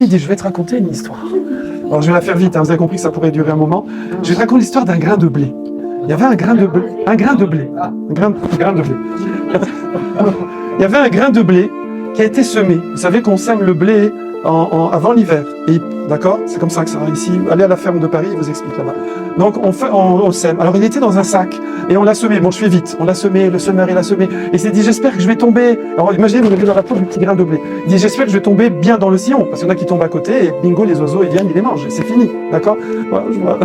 Il dit, je vais te raconter une histoire. Alors je vais la faire vite, hein, vous avez compris que ça pourrait durer un moment. Je vais te raconter l'histoire d'un grain de blé. Il y avait un grain de blé. Un grain de blé. Un grain de blé. Il y avait un grain de blé qui a été semé. Vous savez qu'on sème le blé avant l'hiver. D'accord? C'est comme ça que ça va ici. Allez à la ferme de Paris, il vous explique là-bas. Donc on sème. Alors il était dans un sac et on l'a semé. Bon, je fais vite. On l'a semé, le semeur il a semé. Et il s'est dit, j'espère que je vais tomber. Alors imaginez, vous avez dans la peau du petit grain de blé. Il dit, j'espère que je vais tomber bien dans le sillon. Parce qu'il y en a qui tombent à côté et bingo, les oiseaux ils viennent, ils les mangent. C'est fini. D'accord? Voilà, je vois.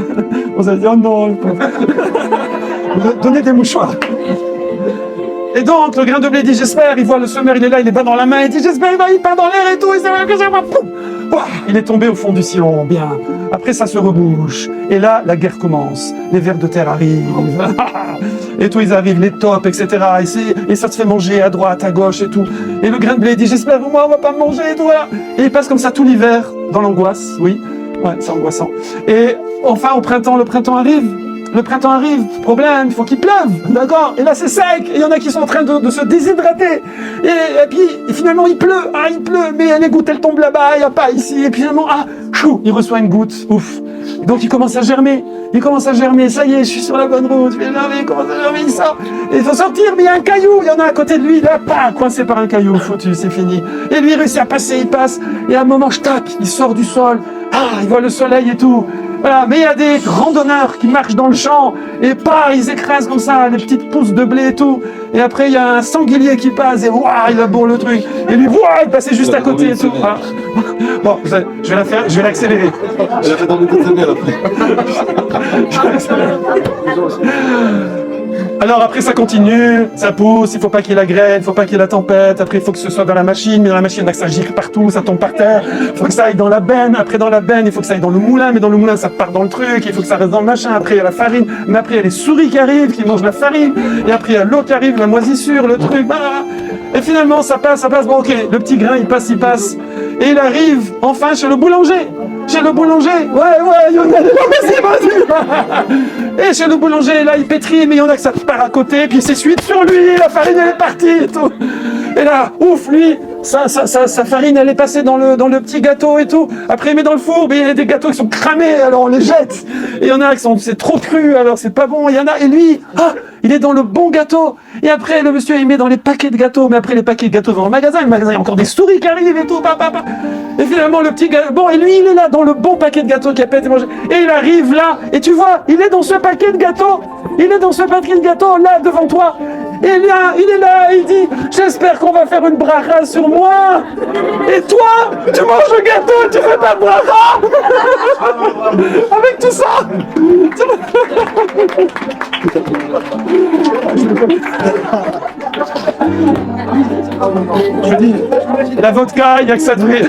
On s'est dit, oh non, le pauvre. Donnez des mouchoirs. Et donc, le grain de blé dit, j'espère, il voit le semeur, il est là, il est bas dans la main, il dit, j'espère, il part dans l'air et tout, et ça va, il est tombé au fond du sillon, bien. Après, ça se rebouche. Et là, la guerre commence. Les vers de terre arrivent. Et tout, ils arrivent, les tops, etc. Et ça se fait manger à droite, à gauche et tout. Et le grain de blé dit, j'espère, moi, on va pas me manger et tout, voilà. Et il passe comme ça tout l'hiver, dans l'angoisse, oui. Ouais, c'est angoissant. Et enfin, au printemps, le printemps arrive. Le printemps arrive, problème, il faut qu'il pleuve, d'accord? Et là c'est sec, et il y en a qui sont en train de se déshydrater. Et puis finalement il pleut, mais les gouttes elles tombent là-bas, il n'y a pas ici. Et puis finalement, chou, il reçoit une goutte, ouf. Et donc il commence à germer, ça y est, je suis sur la bonne route, il commence à germer, il sort. Et il faut sortir, mais il y a un caillou, il y en a à côté de lui, là, coincé par un caillou, foutu, c'est fini. Et lui il réussit à passer, il passe, et à un moment, il sort du sol, il voit le soleil et tout. Voilà, mais il y a des randonneurs qui marchent dans le champ et ils écrasent comme ça les petites pousses de blé et tout. Et après, il y a un sanglier qui passe et il laboure le truc. Et lui, il passait juste à côté et tout. Bon, je vais la faire, je vais l'accélérer. Elle a fait dans les deux années après. Alors après ça continue, ça pousse, il faut pas qu'il y ait la grêle, il faut pas qu'il y ait la tempête, après il faut que ce soit dans la machine, mais dans la machine ça gire partout, ça tombe par terre, il faut que ça aille dans la benne, après dans la benne il faut que ça aille dans le moulin, mais dans le moulin ça part dans le truc, il faut que ça reste dans le machin, après il y a la farine, mais après il y a les souris qui arrivent, qui mangent la farine, et après il y a l'eau qui arrive, la moisissure, le truc, et finalement ça passe, bon ok, le petit grain il passe, et il arrive enfin chez le boulanger. Chez le boulanger, il y en a vas-y. Et chez le boulanger, là, il pétrit, mais il y en a que ça part à côté, puis il s'essuie sur lui, la farine, elle est partie, et tout. Et là, ouf, lui, sa farine, elle est passée dans le petit gâteau et tout. Après, il met dans le four, mais il y a des gâteaux qui sont cramés, alors on les jette. Et il y en a qui c'est trop cru, alors c'est pas bon. Il y en a, et lui, il est dans le bon gâteau. Et après, le monsieur, il met dans les paquets de gâteaux, mais après, les paquets de gâteaux vont au magasin. Le magasin, il y a encore des souris qui arrivent et tout, Et finalement, le petit gâteau, et lui, il est là, dans le bon paquet de gâteaux qui a pas été mangé. Et il arrive là, et tu vois, il est dans ce paquet de gâteaux. Il est dans ce paquet de gâteaux, là, devant toi. Et là, il est là, il dit, j'espère qu'on va faire une bracha sur moi. Et toi, tu manges le gâteau et tu fais pas de bracha. Avec tout ça. Je dis, la vodka, il n'y a que ça de vrai.